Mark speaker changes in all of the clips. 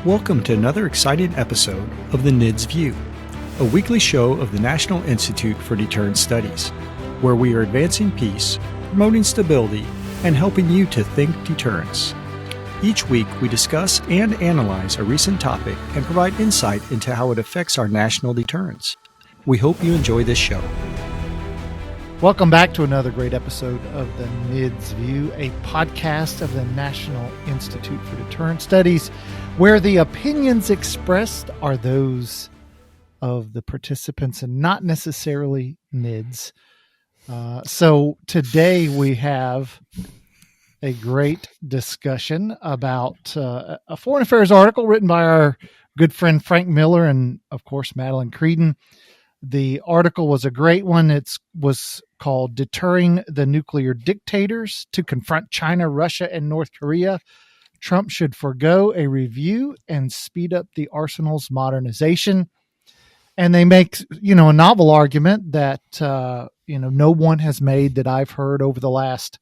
Speaker 1: Welcome to another exciting episode of the NIDS View, a weekly show of the National Institute for Deterrence Studies, where we are advancing peace, promoting stability, and helping you to think deterrence. Each week, we discuss and analyze a recent topic and provide insight into how it affects our national deterrence. We hope you enjoy this show.
Speaker 2: Welcome back to another great episode of the NIDS View, a podcast of the National Institute for Deterrence Studies, where the opinions expressed are those of the participants and not necessarily NIDS. So today we have a great discussion about a foreign affairs article written by our good friend Frank Miller and, of course, Madelyn Creedon. The article was a great one. It was called Deterring the Nuclear Dictators to Confront China, Russia, and North Korea. Trump should forego a review and speed up the arsenal's modernization. And they make, a novel argument that, no one has made that I've heard over the last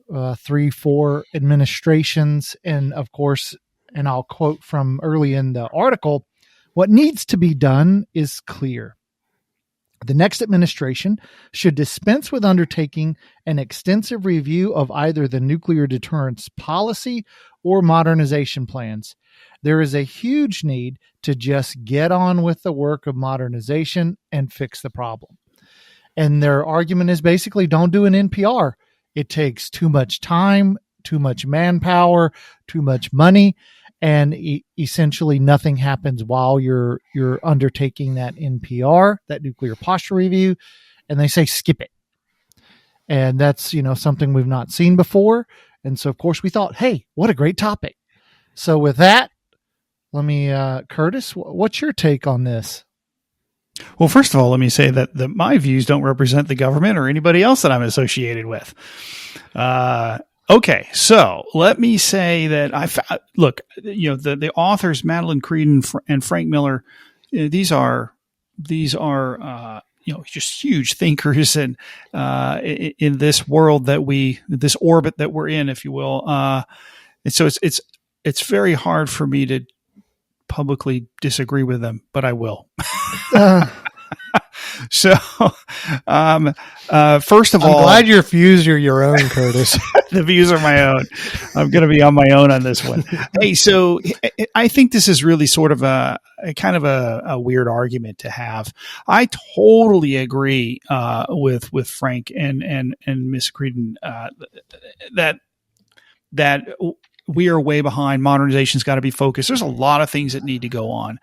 Speaker 2: 3-4 administrations. And of course, and I'll quote from early in the article, what needs to be done is clear. The next administration should dispense with undertaking an extensive review of either the nuclear deterrence policy or modernization plans. There is a huge need to just get on with the work of modernization and fix the problem. And their argument is basically don't do an NPR. It takes too much time, too much manpower, too much money, and essentially nothing happens while you're undertaking that NPR, that nuclear posture review, and they say skip it. And that's, something we've not seen before. And so, of course, we thought, hey, what a great topic. So with that, let me, Curtis, what's your take on this?
Speaker 3: Well, first of all, let me say that my views don't represent the government or anybody else that I'm associated with. Okay, so let me say that the authors Madelyn Creedon and Frank Miller, these are just huge thinkers and in this world this orbit that we're in, if you will. And so it's very hard for me to publicly disagree with them, but I will. So, first of all,
Speaker 2: I'm glad your views are your own, Curtis.
Speaker 3: The views are my own. I'm going to be on my own on this one. Hey, so I think this is really sort of a kind of a weird argument to have. I totally agree with Frank and Miss Creedon that we are way behind. Modernization's got to be focused. There's a lot of things that need to go on.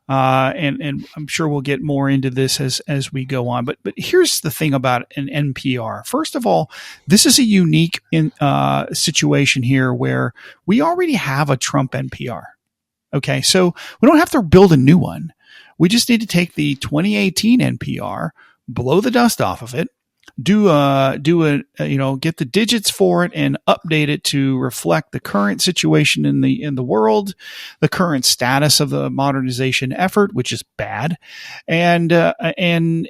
Speaker 3: And I'm sure we'll get more into this as we go on. But here's the thing about an NPR. First of all, this is a unique situation here where we already have a Trump NPR. Okay, so we don't have to build a new one. We just need to take the 2018 NPR, blow the dust off of it, get the digits for it and update it to reflect the current situation in the world, the current status of the modernization effort, which is bad, and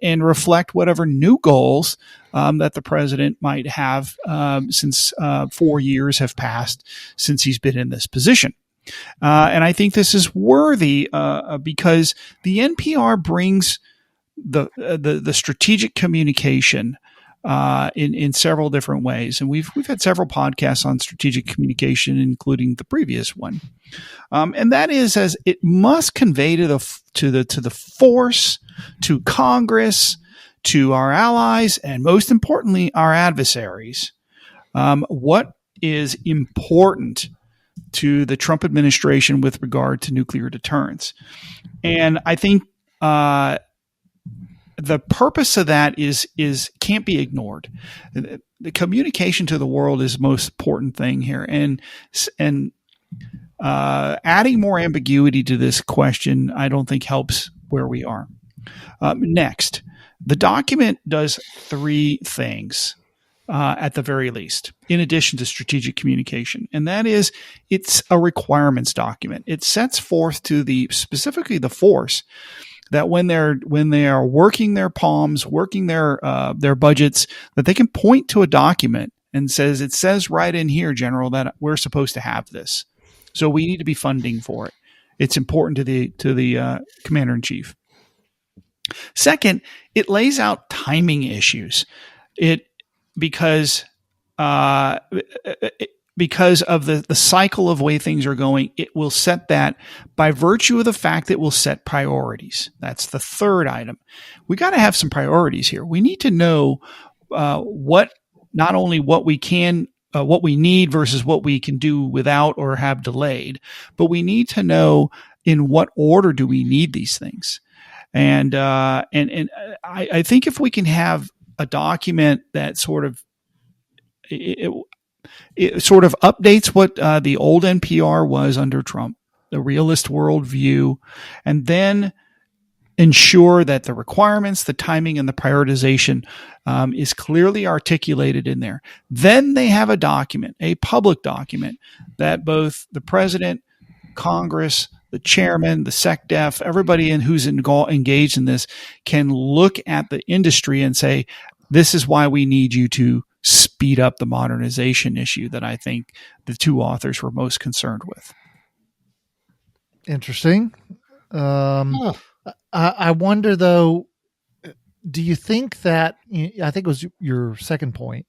Speaker 3: reflect whatever new goals that the president might have since 4 years have passed since he's been in this position. And I think this is worthy because the NPR brings the strategic communication in several different ways. And we've had several podcasts on strategic communication, including the previous one. And that is as it must convey to the force, to Congress, to our allies, and most importantly, our adversaries, what is important to the Trump administration with regard to nuclear deterrence. And I think, the purpose of that is can't be ignored. The communication to the world is the most important thing here, and adding more ambiguity to this question, I don't think helps where we are. Next, the document does 3 things at the very least, in addition to strategic communication, and that is it's a requirements document. It sets forth to specifically the force that when they are working their palms, working their budgets, that they can point to a document and it says right in here, General, that we're supposed to have this. So we need to be funding for it. it's important to the commander in chief. Second, it lays out timing issues. Because of the cycle of way things are going, it will set that by virtue of the fact that it will set priorities. That's the third item. We got to have some priorities here. We need to know not only what we need versus what we can do without or have delayed, but we need to know in what order do we need these things. And I think if we can have a document that sort of it sort of updates what the old NPR was under Trump, the realist worldview, and then ensure that the requirements, the timing, and the prioritization is clearly articulated in there. Then they have a document, a public document, that both the president, Congress, the chairman, the SecDef, everybody who's engaged in this can look at the industry and say, this is why we need you to speed up the modernization issue that I think the two authors were most concerned with.
Speaker 2: Interesting. I wonder, though, do you think that, I think it was your second point,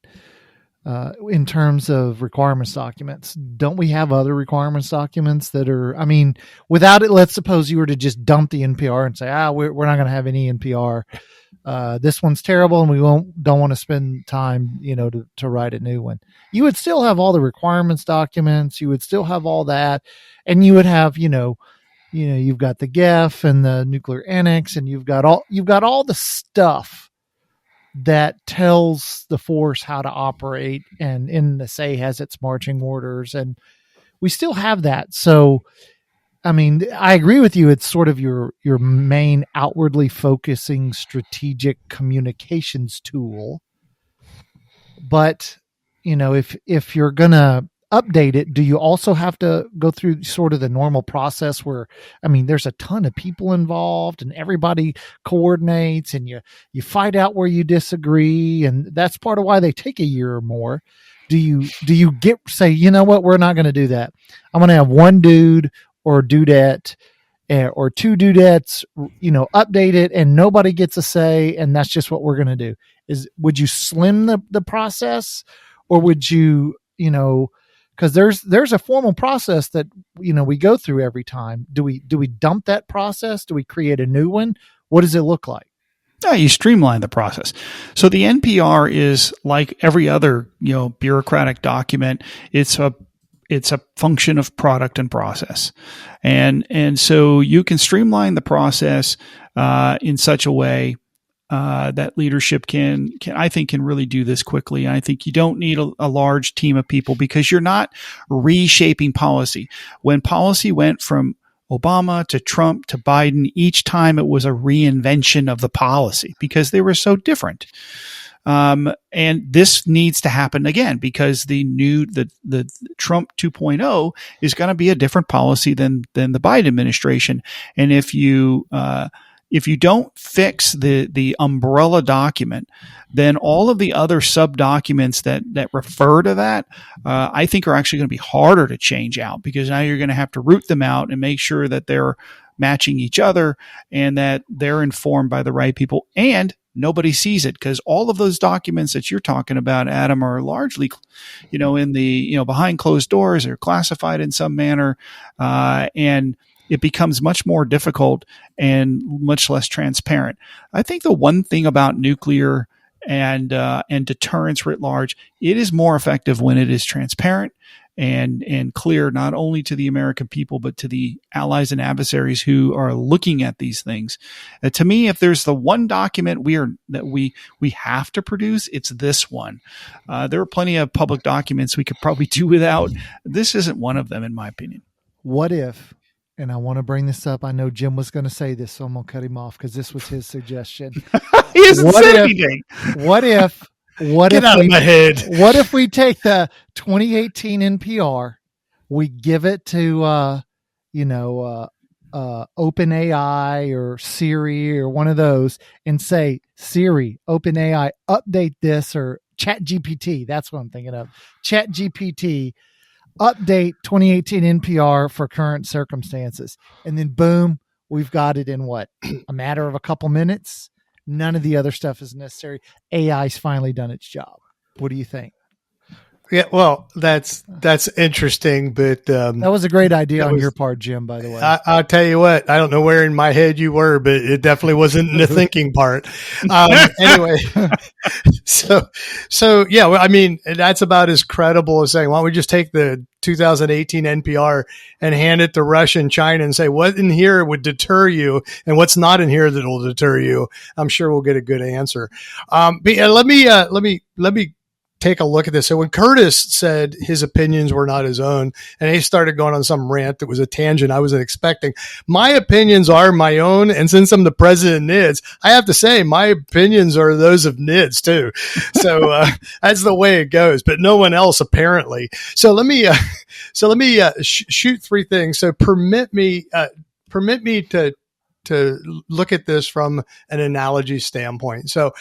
Speaker 2: in terms of requirements documents, don't we have other requirements documents that are, without it, let's suppose you were to just dump the NPR and say, we're not going to have any NPR. This one's terrible and we don't want to spend time, to write a new one. You would still have all the requirements documents. You would still have all that. And you would have, you've got the GEF and the nuclear annex, and you've got all the stuff that tells the force how to operate, and NSA has its marching orders, and we still have that. So, I agree with you. It's sort of your main outwardly focusing strategic communications tool. But, if you're going to update it, do you also have to go through sort of the normal process where, there's a ton of people involved and everybody coordinates and you fight out where you disagree. And that's part of why they take a year or more. Do you say, you know what, we're not going to do that. I'm going to have one dude or dudette or two dudettes, update it and nobody gets a say. And that's just what we're going to do. Would you slim the process, or would you, because there's a formal process that we go through every time. Do we dump that process? Do we create a new one? What does it look like?
Speaker 3: No, you streamline the process. So the NPR is like every other bureaucratic document. It's a function of product and process, and so you can streamline the process in such a way that leadership can really do this quickly. And I think you don't need a large team of people, because you're not reshaping policy. When policy went from Obama to Trump to Biden, each time it was a reinvention of the policy because they were so different. And this needs to happen again, because the Trump 2.0 is going to be a different policy than the Biden administration. And if you don't fix the umbrella document, then all of the other sub documents that refer to that, I think are actually going to be harder to change out, because now you're going to have to root them out and make sure that they're matching each other and that they're informed by the right people, and nobody sees it, because all of those documents that you're talking about, Adam, are largely, in the, behind closed doors, or classified in some manner, and it becomes much more difficult and much less transparent. I think the one thing about nuclear and deterrence writ large, it is more effective when it is transparent and clear, not only to the American people, but to the allies and adversaries who are looking at these things. To me, if there's the one document that we have to produce, it's this one. There are plenty of public documents we could probably do without. This isn't one of them, in my opinion.
Speaker 2: What if, and I want to bring this up, I know Jim was going to say this, so I'm going to cut him off because this was his suggestion.
Speaker 3: He hasn't said anything.
Speaker 2: What if
Speaker 3: Get out of my head.
Speaker 2: What if we take the 2018 NPR, we give it to, OpenAI or Siri or one of those, and say, Siri, OpenAI, update this, or ChatGPT. That's what I'm thinking of. ChatGPT, update 2018 NPR for current circumstances. And then boom, we've got it in what? A matter of a couple minutes. None of the other stuff is necessary. AI's finally done its job. What do you think?
Speaker 4: Yeah, well, that's interesting, but
Speaker 2: that was a great idea on your part, Jim, by the way.
Speaker 4: I'll tell you what, I don't know where in my head you were, but it definitely wasn't in the thinking part. Anyway, so yeah, well, I mean, that's about as credible as saying, why don't we just take the 2018 NPR and hand it to Russia and China and say, what in here would deter you and what's not in here that will deter you? I'm sure we'll get a good answer. But yeah, let me take a look at this. So when Curtis said his opinions were not his own and he started going on some rant that was a tangent I wasn't expecting, my opinions are my own. And since I'm the president of NIDS, I have to say my opinions are those of NIDS too. So that's the way it goes, but no one else apparently. So let me shoot three things. So permit me to look at this from an analogy standpoint. So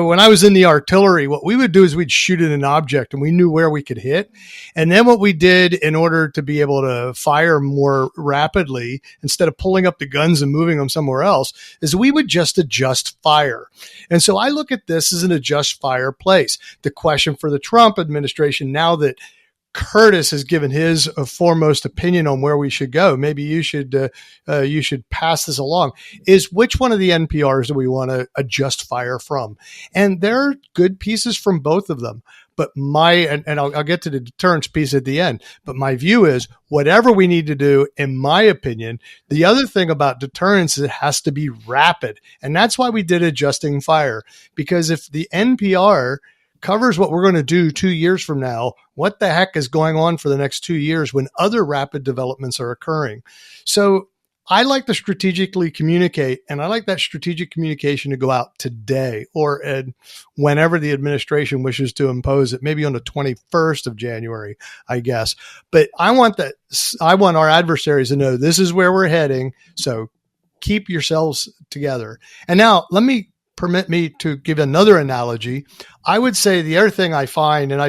Speaker 4: when I was in the artillery, what we would do is we'd shoot at an object and we knew where we could hit. And then what we did in order to be able to fire more rapidly, instead of pulling up the guns and moving them somewhere else, is we would just adjust fire. And so I look at this as an adjust fire place. The question for the Trump administration, now that Curtis has given his foremost opinion on where we should go, maybe you should pass this along, is which one of the NPRs do we want to adjust fire from? And there are good pieces from both of them. But I'll get to the deterrence piece at the end, but my view is whatever we need to do, in my opinion, the other thing about deterrence is it has to be rapid. And that's why we did adjusting fire, because if the NPR covers what we're going to do 2 years from now, what the heck is going on for the next 2 years when other rapid developments are occurring? So I like to strategically communicate, and I like that strategic communication to go out today or whenever the administration wishes to impose it, maybe on the 21st of January, I guess. But I want our adversaries to know this is where we're heading. So keep yourselves together. And now permit me to give another analogy. I would say the other thing I find, and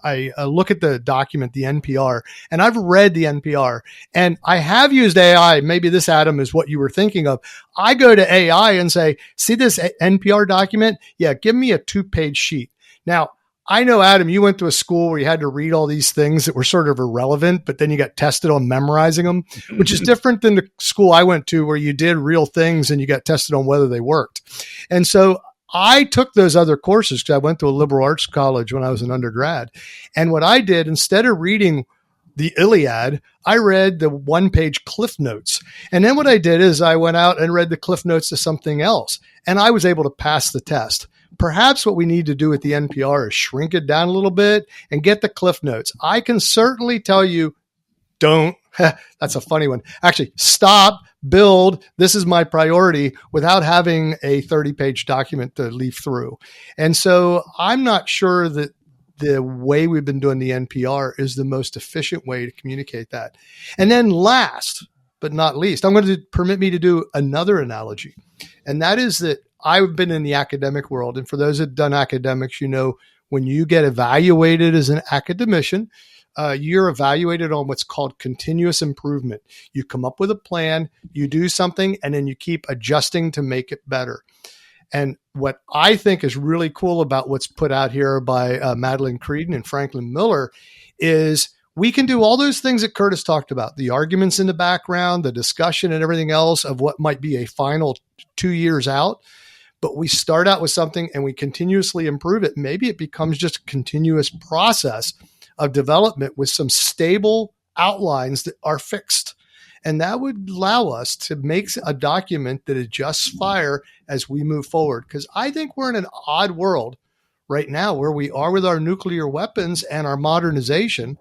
Speaker 4: I look at the document, the NPR, and I've read the NPR, and I have used AI. Maybe this, Adam, is what you were thinking of. I go to AI and say, see this NPR document? Yeah, give me a 2-page sheet. Now, I know, Adam, you went to a school where you had to read all these things that were sort of irrelevant, but then you got tested on memorizing them, which is different than the school I went to where you did real things and you got tested on whether they worked. And so I took those other courses because I went to a liberal arts college when I was an undergrad. And what I did, instead of reading the Iliad, I read the 1-page Cliff Notes. And then what I did is I went out and read the Cliff Notes to something else. And I was able to pass the test. Perhaps what we need to do with the NPR is shrink it down a little bit and get the Cliff Notes. I can certainly tell you, don't, that's a funny one. Actually, stop, build, this is my priority, without having a 30-page document to leaf through. And so I'm not sure that the way we've been doing the NPR is the most efficient way to communicate that. And then last but not least, I'm going to permit me to do another analogy. And that is that I've been in the academic world. And for those that have done academics, you know, when you get evaluated as an academician, you're evaluated on what's called continuous improvement. You come up with a plan, you do something, and then you keep adjusting to make it better. And what I think is really cool about what's put out here by Madelyn, Creedon, and Franklin Miller is we can do all those things that Curtis talked about, the arguments in the background, the discussion and everything else of what might be a final 2 years out. But we start out with something and we continuously improve it. Maybe it becomes just a continuous process of development with some stable outlines that are fixed. And that would allow us to make a document that adjusts fire as we move forward. Because I think we're in an odd world right now where we are with our nuclear weapons and our modernization,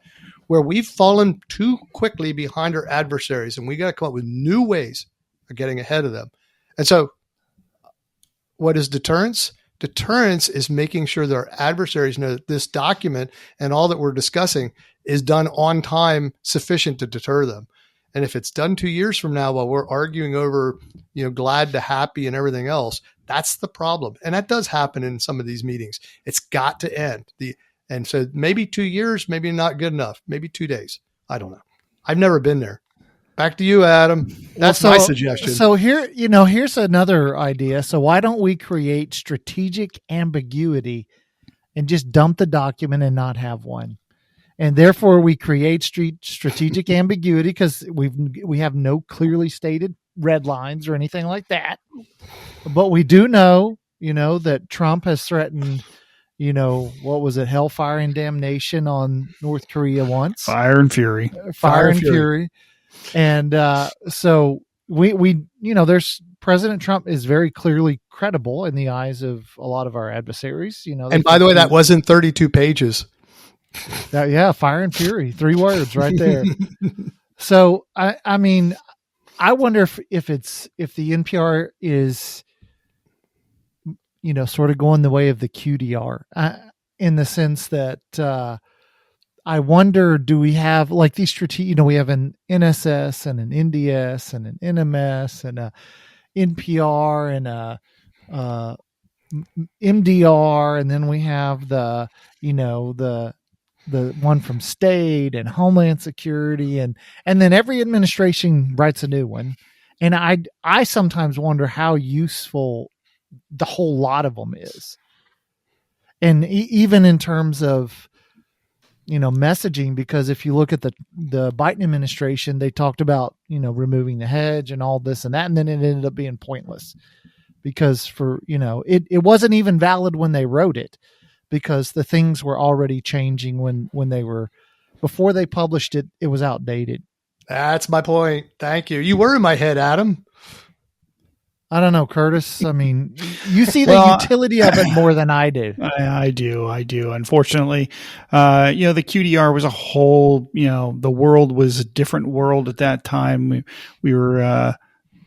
Speaker 4: where we've fallen too quickly behind our adversaries. And we got to come up with new ways of getting ahead of them. And so what is deterrence? Deterrence is making sure that our adversaries know that this document and all that we're discussing is done on time, sufficient to deter them. And if it's done 2 years from now while we're arguing over, you know, glad to happy and everything else, that's the problem. And that does happen in some of these meetings. It's got to end. and said, maybe 2 years, maybe not good enough, maybe 2 days. I don't know. I've never been there. Back to you, Adam. That's my suggestion.
Speaker 2: So here, here's another idea. So why don't we create strategic ambiguity and just dump the document and not have one? And therefore we create strategic ambiguity because we have no clearly stated red lines or anything like that. But we do know, that Trump has threatened, what was it? Hellfire and damnation on North Korea once.
Speaker 3: Fire and fury.
Speaker 2: Fire and fury. And so we there's President Trump is very clearly credible in the eyes of a lot of our adversaries.
Speaker 4: And by the way, that wasn't 32 pages.
Speaker 2: Fire and fury, 3 words right there. So I mean, I wonder if the NPR is, sort of going the way of the QDR, in the sense that I wonder, do we have like these strategic, we have an NSS and an NDS and an NMS and a NPR and a MDR, and then we have the one from state and Homeland Security, and then every administration writes a new one. And I sometimes wonder how useful the whole lot of them is. And even in terms of, messaging, because if you look at the Biden administration, they talked about, removing the hedge and all this and that, and then it ended up being pointless because it wasn't even valid when they wrote it, because the things were already changing before they published it, it was outdated.
Speaker 4: That's my point. Thank you. You were in my head, Adam.
Speaker 2: I don't know, Curtis. I mean, you see the utility of it more than I do.
Speaker 3: I do. Unfortunately, the QDR was a whole, the world was a different world at that time. We were,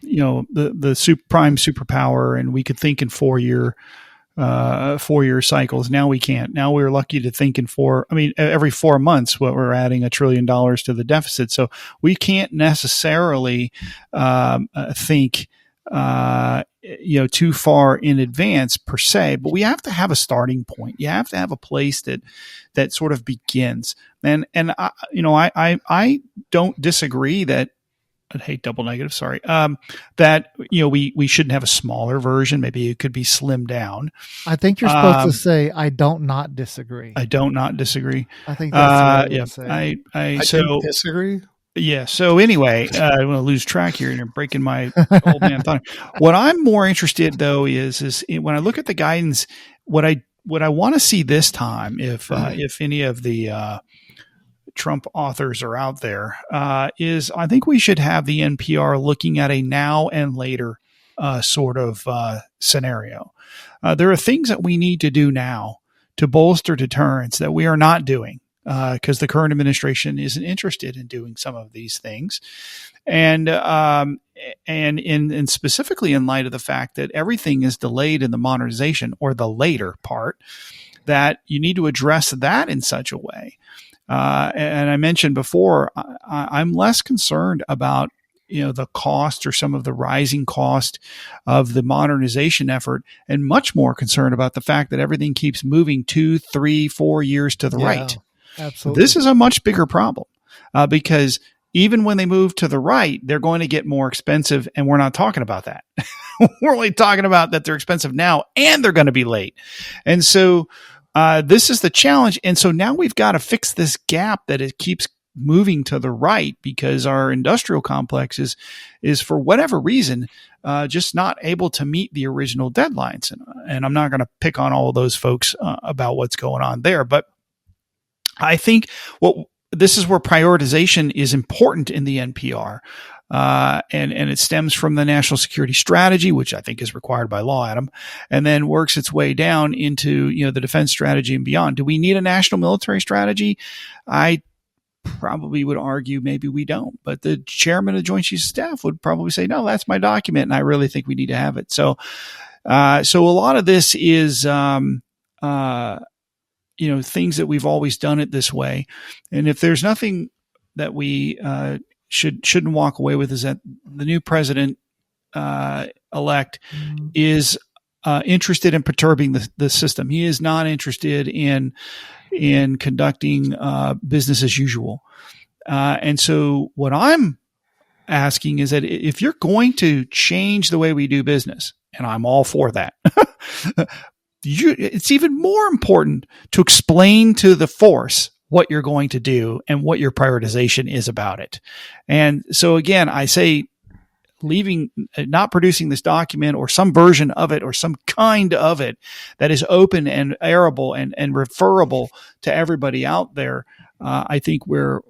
Speaker 3: the prime superpower, and we could think in 4-year cycles. Now we can't. Now we're lucky to think in every 4 months, we're adding $1 trillion to the deficit. So we can't necessarily think too far in advance per se, but we have to have a starting point. You have to have a place that sort of begins. And I don't disagree that, I hate double negative. Sorry. That, we shouldn't have a smaller version. Maybe it could be slimmed down.
Speaker 2: I think you're supposed to say, I don't not disagree.
Speaker 3: I don't not disagree.
Speaker 2: I think that's what
Speaker 3: say. I
Speaker 4: don't disagree.
Speaker 3: Yeah. So anyway, I'm going to lose track here and you're breaking my old man thought. What I'm more interested though is when I look at the guidance, what I want to see this time, if any of the Trump authors are out there, is I think we should have the NPR looking at a now and later sort of scenario. There are things that we need to do now to bolster deterrence that we are not doing, because the current administration isn't interested in doing some of these things. And specifically in light of the fact that everything is delayed in the modernization or the later part, that you need to address that in such a way. And I mentioned before, I'm less concerned about, the cost or some of the rising cost of the modernization effort, and much more concerned about the fact that everything keeps moving 2, 3, 4 years to the right.
Speaker 2: Absolutely.
Speaker 3: This is a much bigger problem because even when they move to the right, they're going to get more expensive. And we're not talking about that. We're only talking about that they're expensive now and they're going to be late. And so this is the challenge. And so now we've got to fix this gap that it keeps moving to the right because our industrial complex is for whatever reason, just not able to meet the original deadlines. And I'm not going to pick on all of those folks about what's going on there, but I think this is where prioritization is important in the NPR. And it stems from the national security strategy, which I think is required by law, Adam, and then works its way down into, the defense strategy and beyond. Do we need a national military strategy? I probably would argue maybe we don't, but the chairman of the Joint Chiefs of Staff would probably say, no, that's my document. And I really think we need to have it. So a lot of this is, things that we've always done it this way. And if there's nothing that we, shouldn't walk away with, is that the new president elect is interested in perturbing the system. He is not interested in conducting business as usual. And so what I'm asking is that if you're going to change the way we do business, and I'm all for that, it's even more important to explain to the force what you're going to do and what your prioritization is about it. And so again, I say not producing this document or some version of it or some kind of it that is open and airable and referable to everybody out there. I think we're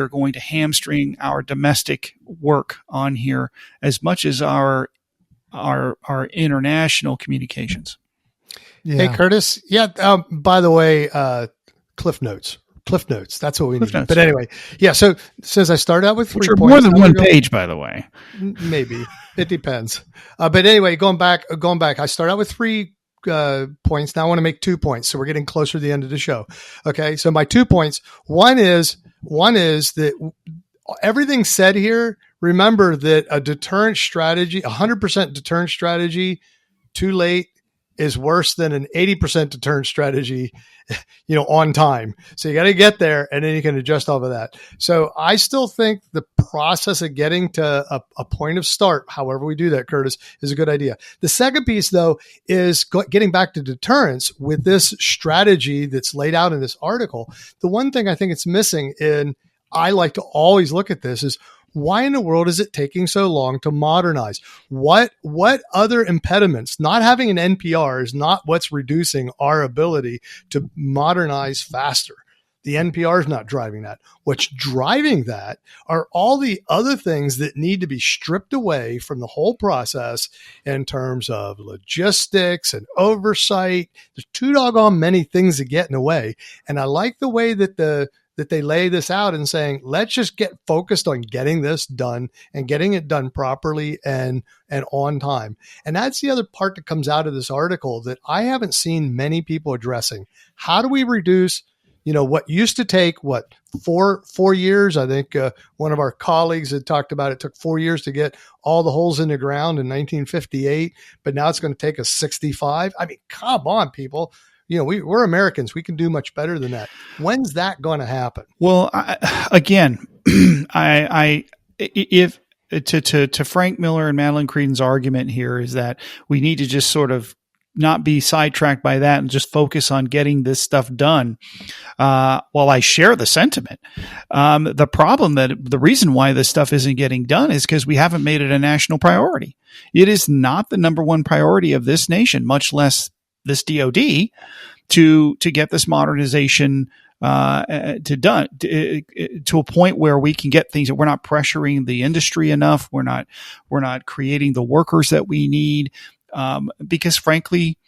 Speaker 3: going to hamstring our domestic work on here as much as our international communications.
Speaker 4: Yeah. Hey, Curtis. Yeah. By the way, Cliff Notes. That's what we need. But anyway, yeah. So since I started out with 3 points,
Speaker 3: more than one page, by the way.
Speaker 4: Maybe it depends. But anyway, going back, I started out with 3 points. Now I want to make 2 points. So we're getting closer to the end of the show. Okay. So my 2 points. One is that everything said here. Remember that a deterrent strategy, 100% deterrent strategy, too late, is worse than an 80% deterrent strategy, on time. So you got to get there and then you can adjust off of that. So I still think the process of getting to a point of start, however we do that, Curtis, is a good idea. The second piece, though, is getting back to deterrence with this strategy that's laid out in this article. The one thing I think it's missing, and I like to always look at this, is why in the world is it taking so long to modernize? What other impediments? Not having an NPR is not what's reducing our ability to modernize faster. The NPR is not driving that. What's driving that are all the other things that need to be stripped away from the whole process in terms of logistics and oversight. There's too doggone many things that get in the way. And I like the way that they lay this out and saying, let's just get focused on getting this done and getting it done properly and on time. And that's the other part that comes out of this article that I haven't seen many people addressing. How do we reduce, what used to take, 4 years? I think one of our colleagues had talked about it took 4 years to get all the holes in the ground in 1958, but now it's going to take us 65. I mean, come on, people. We're Americans. We can do much better than that. When's that going to happen?
Speaker 3: Well, if to Frank Miller and Madelyn Creedon's argument here is that we need to just sort of not be sidetracked by that and just focus on getting this stuff done. While I share the sentiment, the reason why this stuff isn't getting done is because we haven't made it a national priority. It is not the number one priority of this nation, much less this DOD, to get this modernization to a point where we can get things that we're not pressuring the industry enough. We're not creating the workers that we need, because frankly,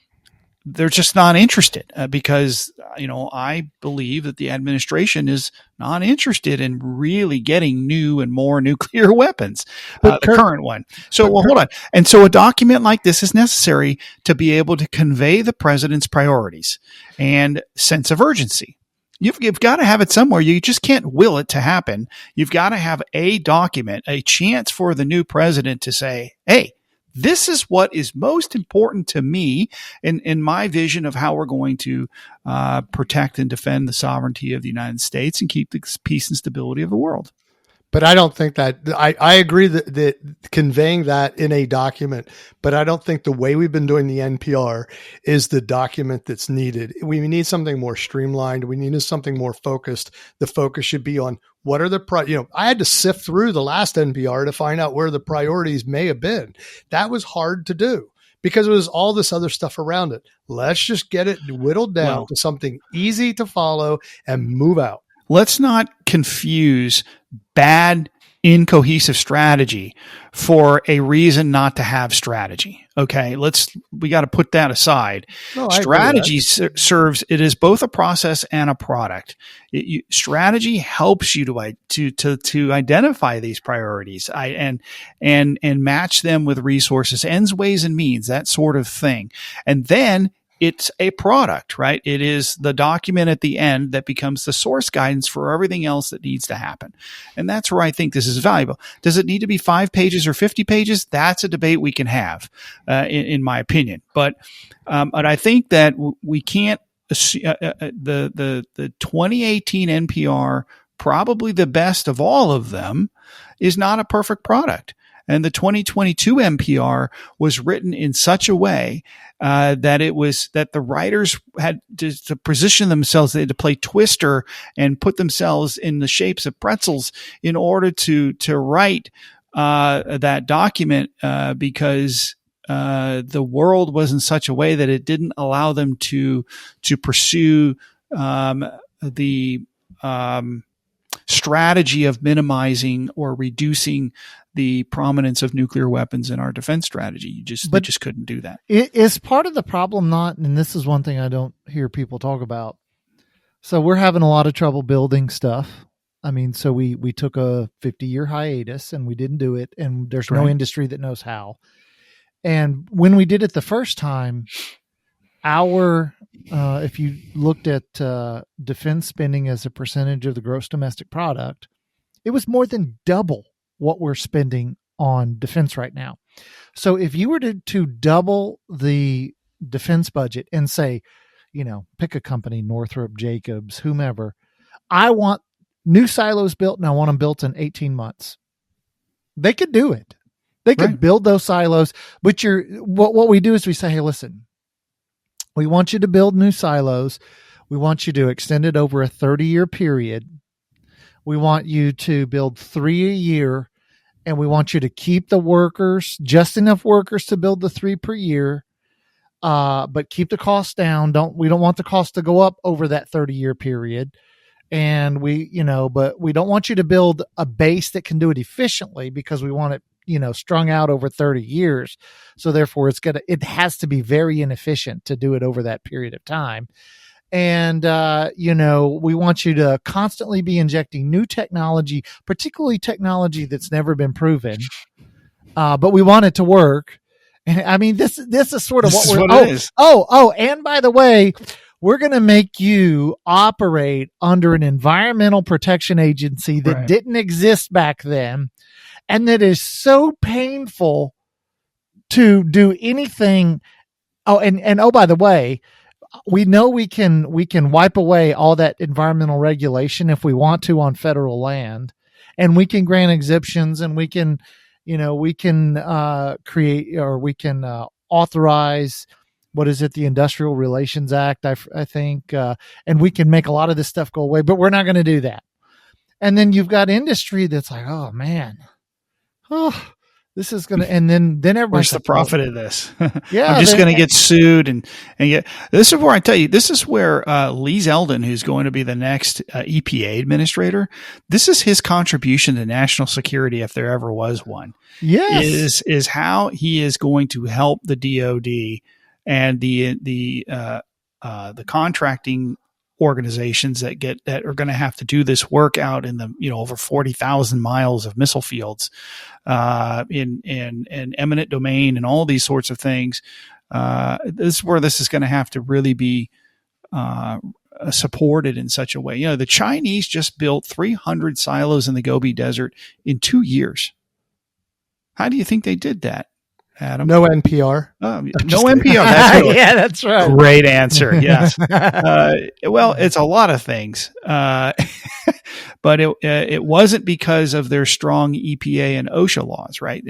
Speaker 3: they're just not interested, because, I believe that the administration is not interested in really getting new and more nuclear weapons, the current one. So, hold on. And so a document like this is necessary to be able to convey the president's priorities and sense of urgency. You've got to have it somewhere. You just can't will it to happen. You've got to have a document, a chance for the new president to say, hey, this is what is most important to me in my vision of how we're going to protect and defend the sovereignty of the United States and keep the peace and stability of the world.
Speaker 4: But I don't think that I agree that conveying that in a document, but I don't think the way we've been doing the NPR is the document that's needed. We need something more streamlined. We need something more focused. The focus should be on what are the I had to sift through the last NPR to find out where the priorities may have been. That was hard to do because it was all this other stuff around it. Let's just get it whittled down to something easy to follow and move out.
Speaker 3: Let's not confuse bad, incohesive strategy for a reason not to have strategy. Okay, we got to put that aside. Strategy serves, it is both a process and a product. Strategy helps you to identify these priorities and match them with resources, ends, ways, and means, that sort of thing. And then it's a product, right? It is the document at the end that becomes the source guidance for everything else that needs to happen. And that's where I think this is valuable. Does it need to be 5 pages or 50 pages? That's a debate we can have, in my opinion. But I think that we can't, the 2018 NPR, probably the best of all of them, is not a perfect product. And the 2022 NPR was written in such a way that the writers had to position themselves. They had to play Twister and put themselves in the shapes of pretzels in order to write that document, because the world was in such a way that it didn't allow them to pursue the strategy of minimizing or reducing the prominence of nuclear weapons in our defense strategy. You just couldn't do that.
Speaker 2: Is part of the problem not, and this is one thing I don't hear people talk about. So we're having a lot of trouble building stuff. I mean, so we took a 50-year hiatus and we didn't do it, and there's no industry that knows how. And when we did it the first time, if you looked at defense spending as a percentage of the gross domestic product, it was more than double what we're spending on defense right now. So if you were to double the defense budget and say, pick a company, Northrop, Jacobs, whomever, I want new silos built and I want them built in 18 months. They could do it. They could build those silos, but what we do is we say, hey, listen, we want you to build new silos. We want you to extend it over a 30-year period. We want you to build 3 a year, and we want you to keep the workers, just enough workers to build the 3 per year, but keep the cost down. We don't want the cost to go up over that 30-year period. And but we don't want you to build a base that can do it efficiently, because we want it, strung out over 30 years. So therefore it has to be very inefficient to do it over that period of time. And, we want you to constantly be injecting new technology, particularly technology that's never been proven. But we want it to work. And I mean, this is sort of
Speaker 3: it is.
Speaker 2: And by the way, we're going to make you operate under an environmental protection agency that didn't exist back then, and that is so painful to do anything. Oh, and by the way, we know we can wipe away all that environmental regulation if we want to on federal land, and we can grant exemptions, and we can create, or we can authorize, what is it? The Industrial Relations Act, I think, and we can make a lot of this stuff go away, but we're not going to do that. And then you've got industry that's like, oh man, this is going to, and then everybody's
Speaker 3: where's the
Speaker 2: like,
Speaker 3: profit of this?
Speaker 2: Yeah,
Speaker 3: I'm just going to get sued and get. This is where I tell you, this is where Lee Zeldin, who's going to be the next EPA administrator, this is his contribution to national security, if there ever was one.
Speaker 2: Yes,
Speaker 3: is how he is going to help the DoD and the contracting organizations that are going to have to do this work out in the over 40,000 miles of missile fields in eminent domain and all these sorts of things. This is where this is going to have to really be supported in such a way. The Chinese just built 300 silos in the Gobi Desert in 2 years. How do you think they did that, Adam?
Speaker 4: No NPR.
Speaker 3: No NPR. That's really,
Speaker 2: yeah, that's right.
Speaker 3: Great answer. Yes. Well, it's a lot of things, but it wasn't because of their strong EPA and OSHA laws, right?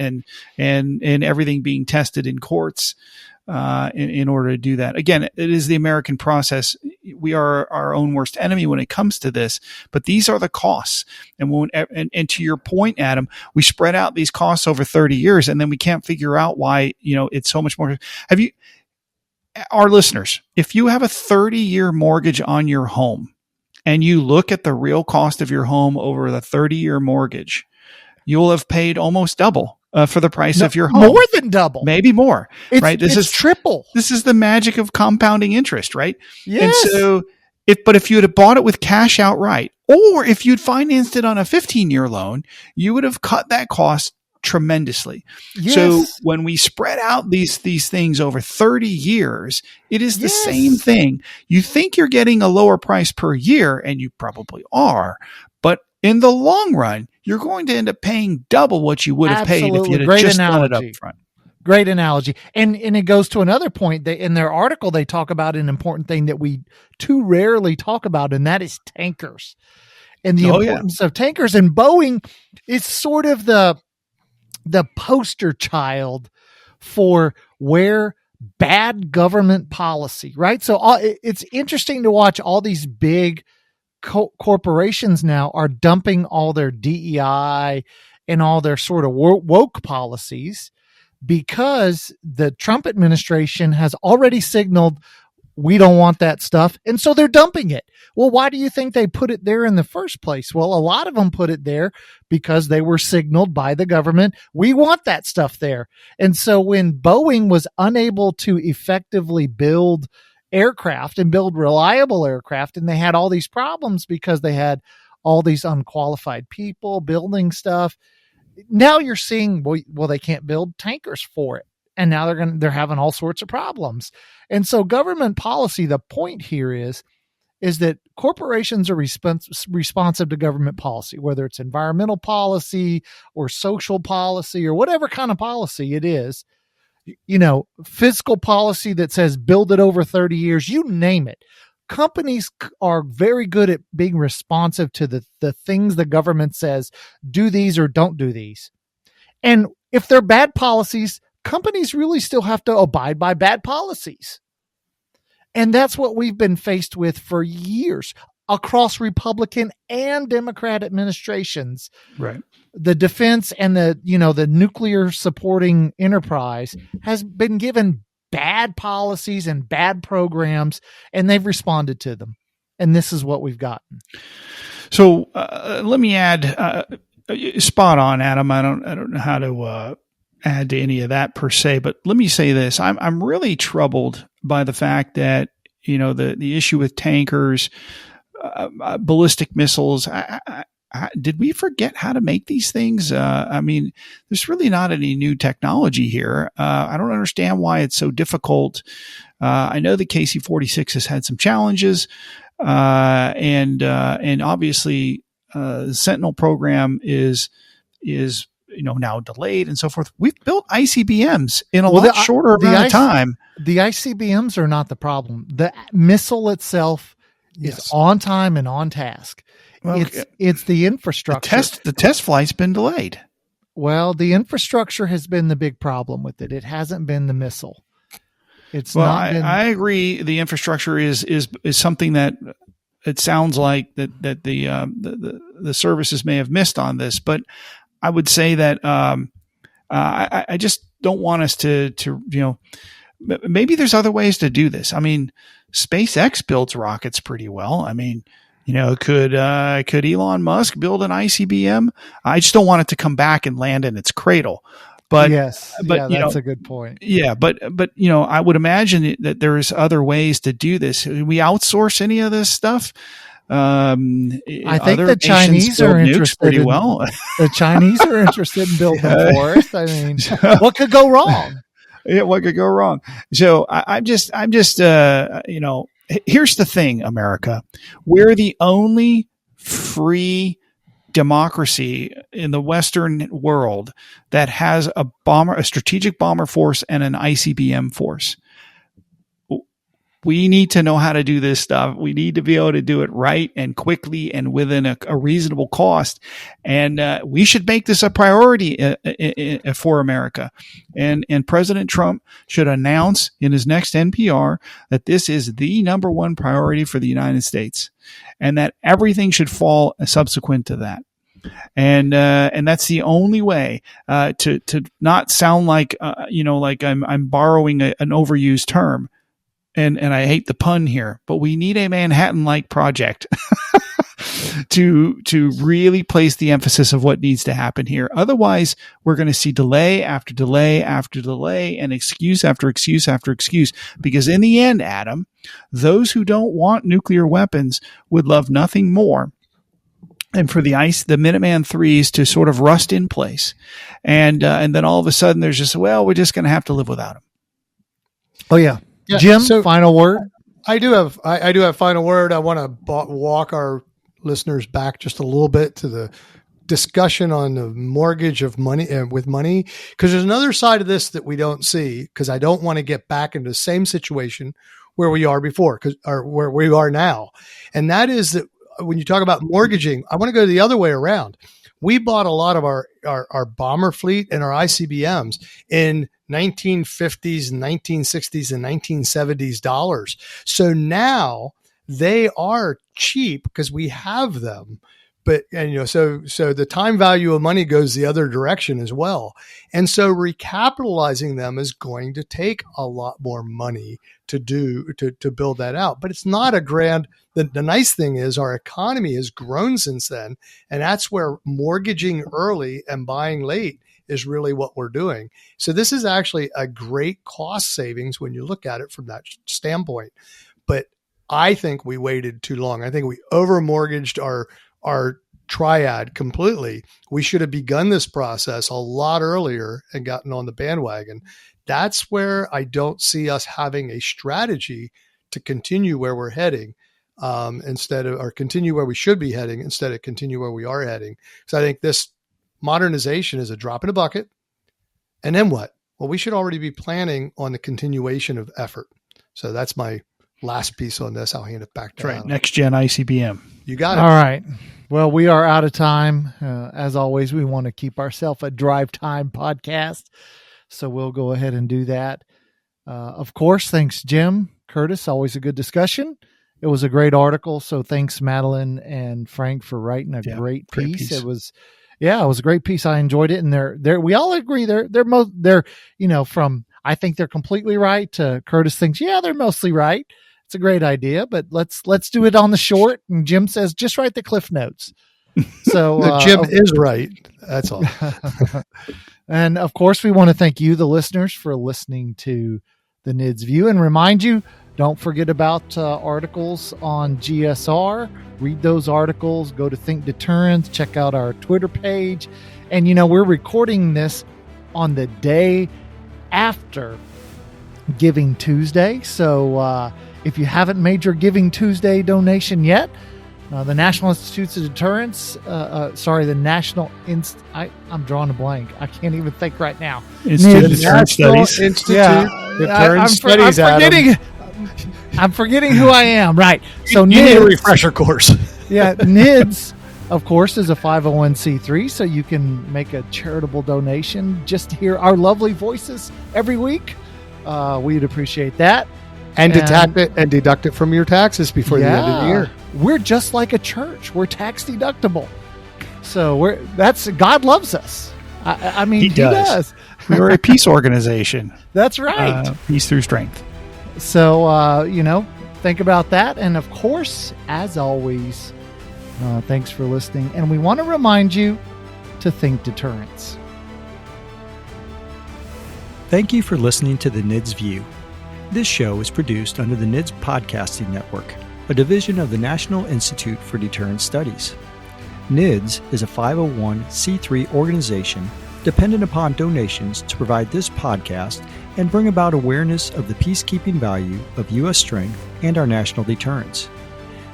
Speaker 3: And everything being tested in courts in order to do that. Again, it is the American process. We are our own worst enemy when it comes to this, but these are the costs. And to your point, Adam, we spread out these costs over 30 years, and then we can't figure out why, it's so much more. Our listeners, if you have a 30-year mortgage on your home and you look at the real cost of your home over the 30-year mortgage, you'll have paid almost double for the price of your home.
Speaker 2: More than double.
Speaker 3: Maybe more, right? This is
Speaker 2: triple.
Speaker 3: This is the magic of compounding interest, right?
Speaker 2: Yes.
Speaker 3: And so if you had bought it with cash outright, or if you'd financed it on a 15-year loan, you would have cut that cost tremendously.
Speaker 2: Yes.
Speaker 3: So when we spread out these things over 30 years, it is the same thing. You think you're getting a lower price per year, and you probably are, but in the long run, you're going to end up paying double what you would have paid if you had just done it up front.
Speaker 2: Great analogy. And it goes to another point. In their article, they talk about an important thing that we too rarely talk about, and that is tankers and the importance of tankers. And Boeing is sort of the poster child for where bad government policy, right? So it's interesting to watch all these big corporations now are dumping all their DEI and all their sort of woke policies, because the Trump administration has already signaled we don't want that stuff. And so they're dumping it. Well, why do you think they put it there in the first place? Well, a lot of them put it there because they were signaled by the government, we want that stuff there. And so when Boeing was unable to effectively build aircraft and build reliable aircraft, and they had all these problems because they had all these unqualified people building stuff, now you're seeing, well, they can't build tankers for it. And now they're having all sorts of problems. And so government policy, the point here is that corporations are responsive to government policy, whether it's environmental policy or social policy or whatever kind of policy it is, fiscal policy that says build it over 30 years, you name it. Companies are very good at being responsive to the things the government says, do these or don't do these. And if they're bad policies, companies really still have to abide by bad policies. And that's what we've been faced with for years across Republican and Democrat administrations.
Speaker 3: Right.
Speaker 2: The defense and the nuclear supporting enterprise has been given bad policies and bad programs, and they've responded to them. And this is what we've gotten.
Speaker 3: So let me add, spot on, Adam. I don't know how to add to any of that per se, but let me say this. I'm really troubled by the fact that, the issue with tankers, ballistic missiles, did we forget how to make these things? There's really not any new technology here. I don't understand why it's so difficult. I know the KC-46 has had some challenges, and obviously the Sentinel program is now delayed and so forth. We've built ICBMs in a lot shorter amount of time.
Speaker 2: The ICBMs are not the problem. The missile itself is on time and on task. Well, it's the infrastructure.
Speaker 3: The test flight's been delayed.
Speaker 2: Well, the infrastructure has been the big problem with it. It hasn't been the missile.
Speaker 3: I agree. The infrastructure is something that it sounds like that the services may have missed on this, but I would say that I just don't want us to maybe there's other ways to do this. I mean, SpaceX builds rockets pretty well. I mean, could Elon Musk build an ICBM? I just don't want it to come back and land in its cradle. But
Speaker 2: that's a good point.
Speaker 3: Yeah, but I would imagine that there's other ways to do this. We outsource any of this stuff.
Speaker 2: I think the Chinese are interested
Speaker 3: pretty well.
Speaker 2: The Chinese are interested in building for us. I mean, what could go wrong?
Speaker 3: Yeah, what could go wrong? So I'm just here's the thing, America. We're the only free democracy in the Western world that has a strategic bomber force and an ICBM force. We need to know how to do this stuff. We need to be able to do it right and quickly and within a reasonable cost. And we should make this a priority for America. And President Trump should announce in his next NPR that this is the number one priority for the United States, and that everything should fall subsequent to that. And that's the only way to not sound like I'm borrowing an overused term. And I hate the pun here, but we need a Manhattan-like project to really place the emphasis of what needs to happen here. Otherwise, we're going to see delay after delay after delay and excuse after excuse after excuse. Because in the end, Adam, those who don't want nuclear weapons would love nothing more and for the Minuteman IIIs to sort of rust in place. And then all of a sudden there's just, well, we're just going to have to live without them.
Speaker 2: Oh yeah. Jim, final word.
Speaker 4: I do have final word. I want to walk our listeners back just a little bit to the discussion on the mortgage of money with money, because there's another side of this that we don't see, because I don't want to get back into the same situation where we are before, or where we are now. And that is that when you talk about mortgaging, I want to go the other way around. We bought a lot of our bomber fleet and our ICBMs in 1950s, 1960s, and 1970s dollars. So now they are cheap because we have them. But, so the time value of money goes the other direction as well. And so recapitalizing them is going to take a lot more money to build that out. But it's not the nice thing is our economy has grown since then. And that's where mortgaging early and buying late is really what we're doing. So this is actually a great cost savings when you look at it from that standpoint. But I think we waited too long. I think we over mortgaged our triad completely. We should have begun this process a lot earlier and gotten on the bandwagon. That's where I don't see us having a strategy to continue where we're heading, continue where we should be heading instead of continue where we are heading. So I think this modernization is a drop in a bucket. And then what? Well, we should already be planning on the continuation of effort. So that's my last piece on this. I'll hand it back to
Speaker 3: That's right. Next gen ICBM.
Speaker 4: You got it.
Speaker 2: All right. Well, we are out of time. As always, we want to keep ourselves a drive time podcast. So we'll go ahead and do that. Of course, thanks, Jim, Curtis. Always a good discussion. It was a great article. So thanks, Madelyn and Frank, for writing a great piece. It was a great piece. I enjoyed it. And we all agree I think they're completely right to Curtis thinks, they're mostly right. It's a great idea, but let's do it on the short. And Jim says, just write the cliff notes. So
Speaker 4: Jim is right. That's all.
Speaker 2: And of course, we want to thank you, the listeners, for listening to the NIDS View, and remind you, don't forget about articles on GSR. Read those articles. Go to Think Deterrence. Check out our Twitter page. And we're recording this on the day after Giving Tuesday. So if you haven't made your Giving Tuesday donation yet, the National Institutes of Deterrence, I'm drawing a blank. I can't even think right now.
Speaker 3: Institute of Deterrence Studies.
Speaker 4: Deterrence Studies,
Speaker 2: I'm forgetting who I am. Right. So
Speaker 4: you need a refresher course.
Speaker 2: NIDS, of course, is a 501c3, so you can make a charitable donation just to hear our lovely voices every week. We'd appreciate that.
Speaker 4: And deduct it from your taxes before the end of the year.
Speaker 2: We're just like a church. We're tax deductible. So God loves us. I mean, he does.
Speaker 3: We're a peace organization.
Speaker 2: That's right.
Speaker 3: Peace through strength.
Speaker 2: So, think about that. And of course, as always, thanks for listening. And we want to remind you to think deterrence.
Speaker 1: Thank you for listening to the NIDS View. This show is produced under the NIDS Podcasting Network, a division of the National Institute for Deterrence Studies. NIDS is a 501c3 organization dependent upon donations to provide this podcast and bring about awareness of the peacekeeping value of U.S. strength and our national deterrence.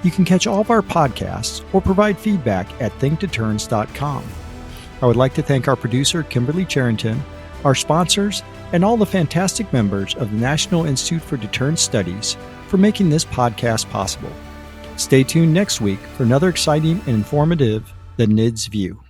Speaker 1: You can catch all of our podcasts or provide feedback at thinkdeterrence.com. I would like to thank our producer, Kimberly Charrington, our sponsors, and all the fantastic members of the National Institute for Deterrence Studies for making this podcast possible. Stay tuned next week for another exciting and informative The NIDS View.